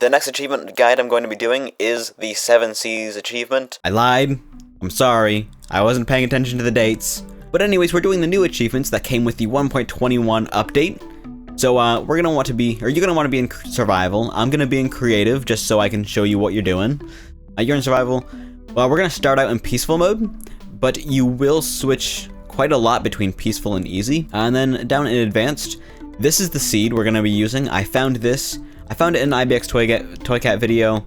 The next achievement guide I'm going to be doing is the 7 Seas achievement. I lied. I'm sorry. I wasn't paying attention to the dates. But anyways, we're doing the new achievements that came with the 1.21 update. So we're gonna want to be, or you're gonna want to be in survival. I'm gonna be in creative just so I can show you what you're doing. You're in survival. Well, we're gonna start out in peaceful mode, but you will switch quite a lot between peaceful and easy. And then down in advanced, this is the seed we're gonna be using. I found this. I found it in an Ibxtoycat video.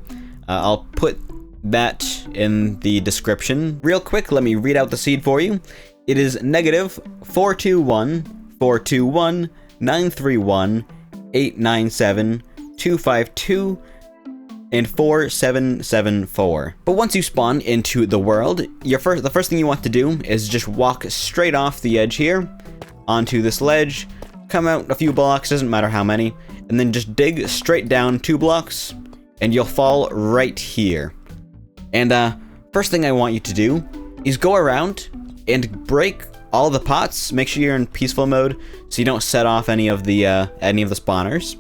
I'll put that in the description. Real quick, let me read out the seed for you. It is -421 421 931 897 252 and 4774. But once you spawn into the world, the first thing you want to do is just walk straight off the edge here onto this ledge, come out a few blocks, doesn't matter how many, and then just dig straight down 2 blocks and you'll fall right here. And first thing I want you to do is go around and break all the pots. Make sure you're in peaceful mode so you don't set off any of the spawners.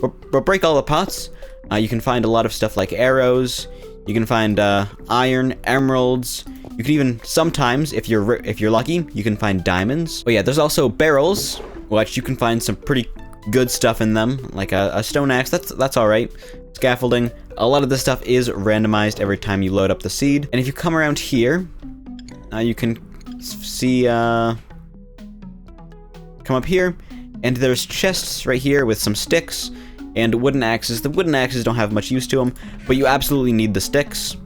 But break all the pots. You can find a lot of stuff like arrows. You can find iron, emeralds. You can even sometimes, if you're lucky, you can find diamonds. Oh yeah, there's also barrels, which you can find some pretty good stuff in them, like a stone axe. That's all right. Scaffolding. A lot of this stuff is randomized every time you load up the seed. And if you come around here, you can see come up here, and there's chests right here with some sticks and wooden axes. The wooden axes don't have much use to them, but you absolutely need the sticks.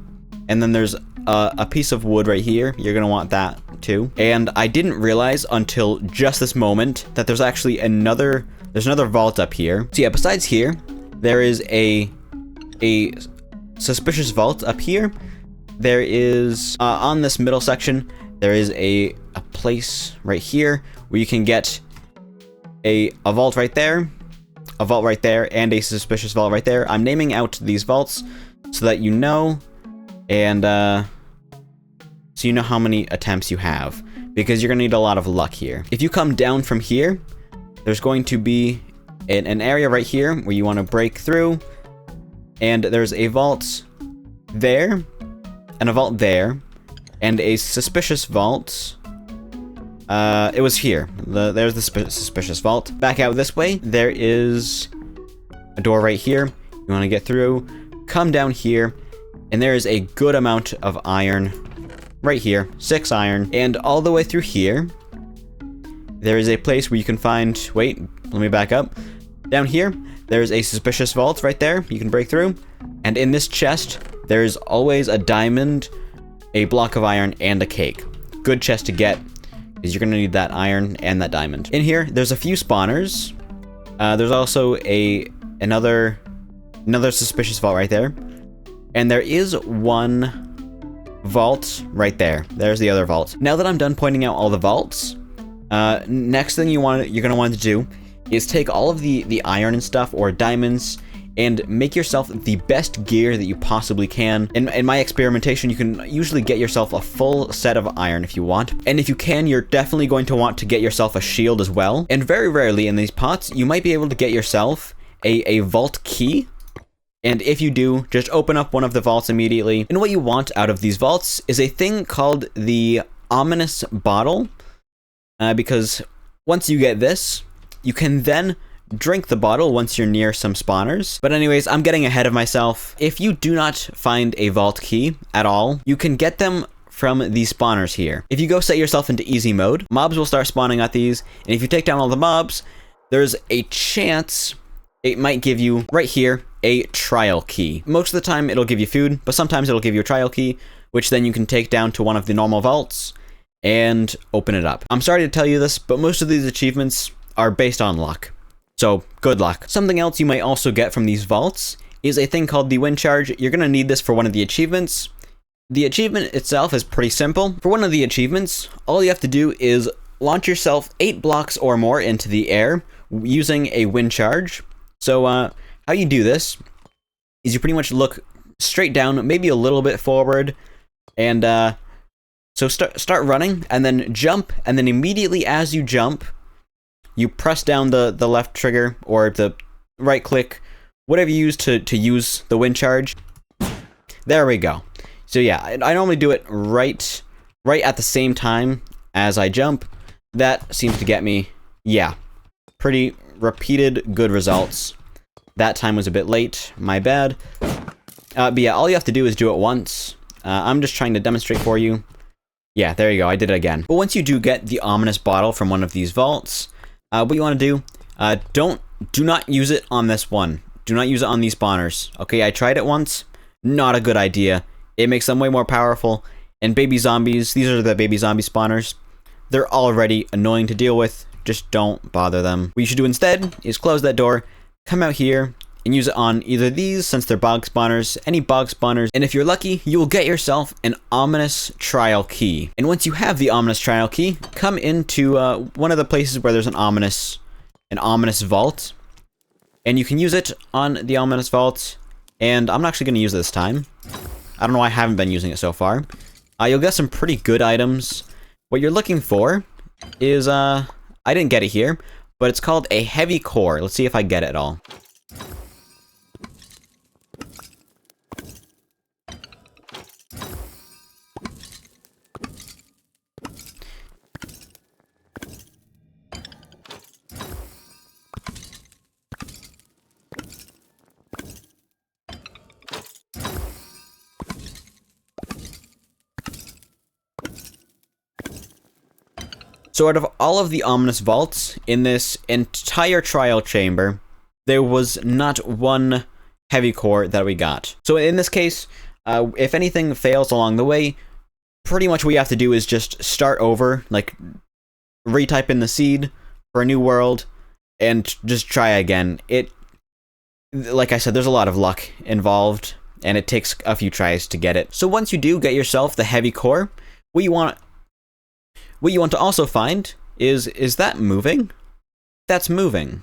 And then there's a piece of wood right here. You're gonna want that too. And I didn't realize until just this moment that there's actually another vault up here. So yeah, besides here, there is a suspicious vault up here. There is on this middle section, there is a place right here where you can get a vault right there, a vault right there, and a suspicious vault right there. I'm naming out these vaults so that you know, and so you know how many attempts you have, because you're gonna need a lot of luck here. If you come down from here, there's going to be an area right here where you want to break through, and there's a vault there, and a vault there, and a suspicious vault. It was here. There's the suspicious vault. Back out this way, there is a door right here. You want to get through, come down here, and there is a good amount of iron right here, 6 iron. And all the way through here, there is a place where you can find, wait, let me back up. Down here, there's a suspicious vault right there you can break through. And in this chest, there's always a diamond, a block of iron, and a cake. Good chest to get, because you're gonna need that iron and that diamond. In here, there's a few spawners. There's also another suspicious vault right there. And there is one vault right there. There's the other vault. Now that I'm done pointing out all the vaults, next thing you're gonna want to do is take all of the iron and stuff, or diamonds, and make yourself the best gear that you possibly can. In my experimentation, you can usually get yourself a full set of iron if you want. And if you can, you're definitely going to want to get yourself a shield as well. And very rarely in these pots, you might be able to get yourself a vault key. And if you do, just open up one of the vaults immediately. And what you want out of these vaults is a thing called the ominous bottle. Because once you get this, you can then drink the bottle once you're near some spawners. But anyways, I'm getting ahead of myself. If you do not find a vault key at all, you can get them from these spawners here. If you go set yourself into easy mode, mobs will start spawning at these, and if you take down all the mobs, there's a chance it might give you, right here, a trial key. Most of the time it'll give you food, but sometimes it'll give you a trial key, which then you can take down to one of the normal vaults and open it up. I'm sorry to tell you this, but most of these achievements are based on luck. So, good luck. Something else you might also get from these vaults is a thing called the wind charge. You're gonna need this for one of the achievements. The achievement itself is pretty simple. For one of the achievements, all you have to do is launch yourself 8 blocks or more into the air using a wind charge. So, how you do this is you pretty much look straight down, maybe a little bit forward, and so start running, and then jump, and then immediately as you jump, you press down the left trigger, or the right click, whatever you use to use the wind charge. There we go. So yeah, I normally do it right at the same time as I jump. That seems to get me, yeah, pretty repeated good results. That time was a bit late, my bad. But yeah, all you have to do is do it once. I'm just trying to demonstrate for you. Yeah, there you go, I did it again. But once you do get the ominous bottle from one of these vaults, what you want to do, do not use it on this one. Do not use it on these spawners. Okay, I tried it once, not a good idea. It makes them way more powerful. And baby zombies, these are the baby zombie spawners. They're already annoying to deal with, just don't bother them. What you should do instead is close that door, come out here, and use it on either these, since they're bog spawners, any bog spawners, and if you're lucky, you will get yourself an ominous trial key. And once you have the ominous trial key, come into one of the places where there's an ominous vault, and you can use it on the ominous vault, and I'm actually going to use it this time. I don't know why I haven't been using it so far. You'll get some pretty good items. What you're looking for is, I didn't get it here, but it's called a heavy core. Let's see if I get it all. So out of all of the ominous vaults in this entire trial chamber, there was not one heavy core that we got. So in this case, if anything fails along the way, pretty much what you have to do is just start over, like retype in the seed for a new world, and just try again. Like I said, there's a lot of luck involved, and it takes a few tries to get it. So once you do get yourself the heavy core, what you want to also find is that moving? That's moving.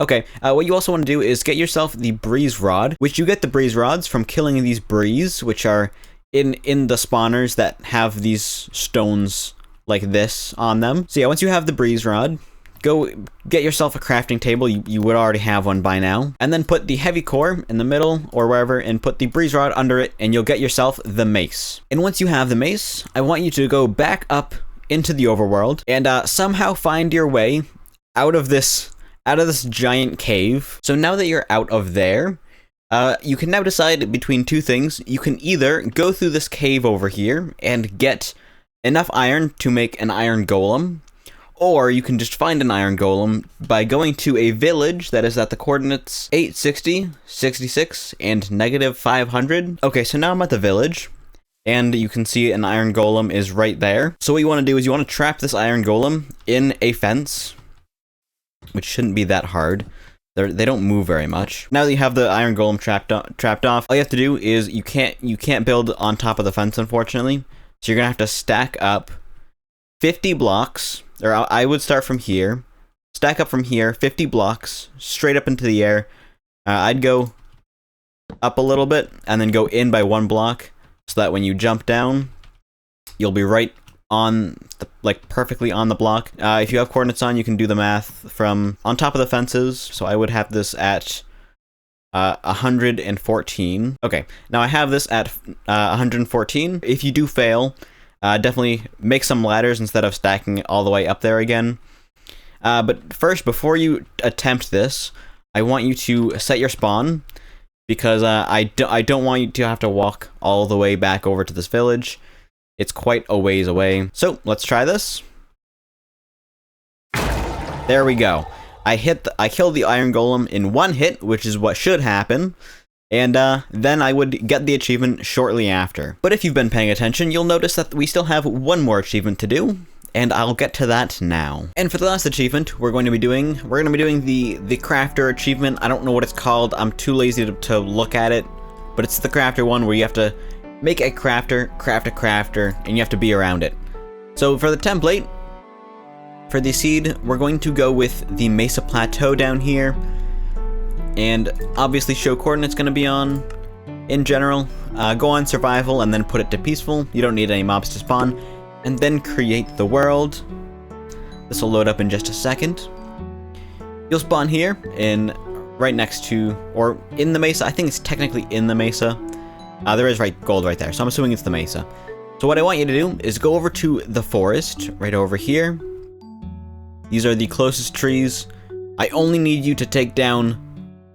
Okay, what you also want to do is get yourself the breeze rod, which you get the breeze rods from killing these breeze, which are in the spawners that have these stones like this on them. So yeah, once you have the breeze rod, go get yourself a crafting table. You would already have one by now. And then put the heavy core in the middle or wherever and put the breeze rod under it, and you'll get yourself the mace. And once you have the mace, I want you to go back up into the overworld and somehow find your way out of this giant cave. So now that you're out of there, you can now decide between two things. You can either go through this cave over here and get enough iron to make an iron golem, or you can just find an iron golem by going to a village that is at the coordinates 860, 66, and -500. Okay, so now I'm at the village, and you can see an iron golem is right there. So what you want to do is you want to trap this iron golem in a fence, which shouldn't be that hard. They don't move very much. Now that you have the iron golem trapped off, all you have to do is you can't build on top of the fence, unfortunately. So you're gonna have to stack up 50 blocks, or I would start from here, stack up from here 50 blocks straight up into the air. I'd go up a little bit and then go in by 1 block, so that when you jump down, you'll be right on perfectly on the block. If you have coordinates on, you can do the math from on top of the fences. So I would have this at 114. Okay, now I have this at 114. If you do fail, definitely make some ladders instead of stacking it all the way up there again. But first, before you attempt this, I want you to set your spawn, because I don't want you to have to walk all the way back over to this village. It's quite a ways away. So let's try this. There we go. I killed the iron golem in 1 hit, which is what should happen. And then I would get the achievement shortly after. But if you've been paying attention, you'll notice that we still have one more achievement to do, and I'll get to that now. And for the last achievement, we're going to be doing the crafter achievement. I don't know what it's called. I'm too lazy to look at it, but it's the crafter one where you have to make a crafter, craft a crafter, and you have to be around it. So for the template, for the seed, we're going to go with the Mesa Plateau down here, and obviously show coordinates going to be on. In general, go on survival and then put it to peaceful. You don't need any mobs to spawn. And then create the world. This will load up in just a second. You'll spawn here in right next to, or in the mesa. I think it's technically in the mesa. There is gold right there, so I'm assuming it's the mesa. So what I want you to do is go over to the forest, right over here. These are the closest trees. I only need you to take down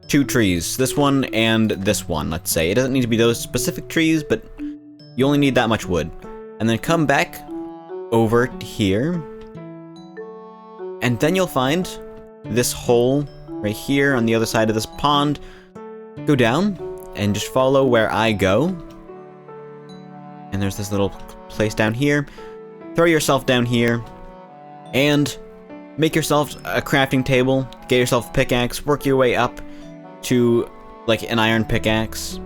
2 trees. This one and this one, let's say. It doesn't need to be those specific trees, but you only need that much wood. And then come back over here. And then you'll find this hole right here on the other side of this pond. Go down and just follow where I go. And there's this little place down here. Throw yourself down here and make yourself a crafting table. Get yourself a pickaxe. Work your way up to like an iron pickaxe.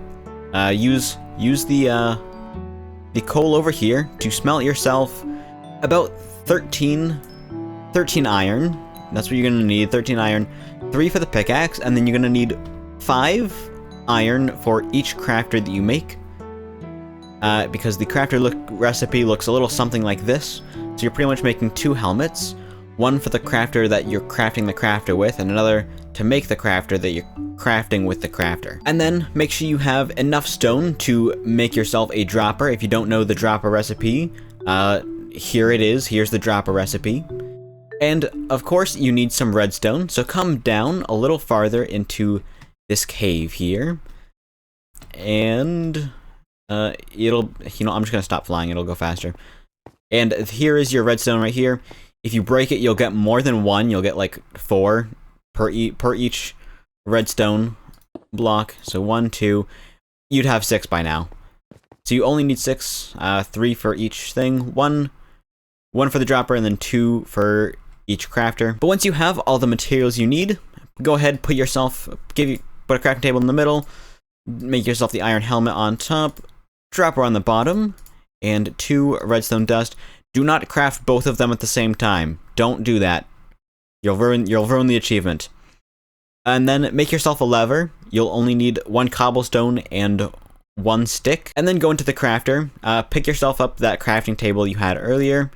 Use the coal over here to smelt yourself about 13 iron. That's what you're gonna need. 13 iron, 3 for the pickaxe, and then you're gonna need 5 iron for each crafter that you make. Because the crafter recipe looks a little something like this. So you're pretty much making 2 helmets. One for the crafter that you're crafting the crafter with, and another to make the crafter that you're crafting with the crafter. And then make sure you have enough stone to make yourself a dropper. If you don't know the dropper recipe, here it is. Here's the dropper recipe. And of course you need some redstone, so come down a little farther into this cave here. And it'll, I'm just gonna stop flying, it'll go faster. And here is your redstone right here. If you break it, you'll get more than 1. You'll get like 4 per each redstone block. So 1, 2. You'd have 6 by now. So you only need 6, 3 for each thing. 1 for the dropper, and then 2 for each crafter. But once you have all the materials you need, go ahead, put a crafting table in the middle, make yourself the iron helmet on top, dropper on the bottom, and 2 redstone dust. Do not craft both of them at the same time. Don't do that. You'll ruin the achievement. And then make yourself a lever. You'll only need 1 cobblestone and 1 stick. And then go into the crafter. Pick yourself up that crafting table you had earlier.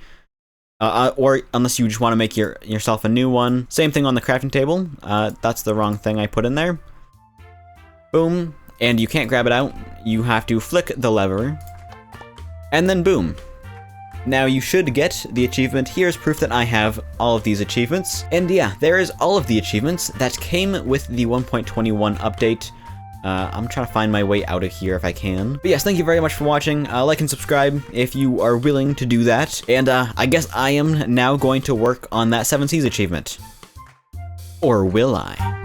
Or unless you just want to make yourself a new one. Same thing on the crafting table. That's the wrong thing I put in there. Boom. And you can't grab it out. You have to flick the lever. And then boom. Now you should get the achievement. Here's proof that I have all of these achievements. And yeah, there is all of the achievements that came with the 1.21 update. I'm trying to find my way out of here if I can. But yes, thank you very much for watching. Like and subscribe if you are willing to do that. And I guess I am now going to work on that 7 Seas achievement. Or will I?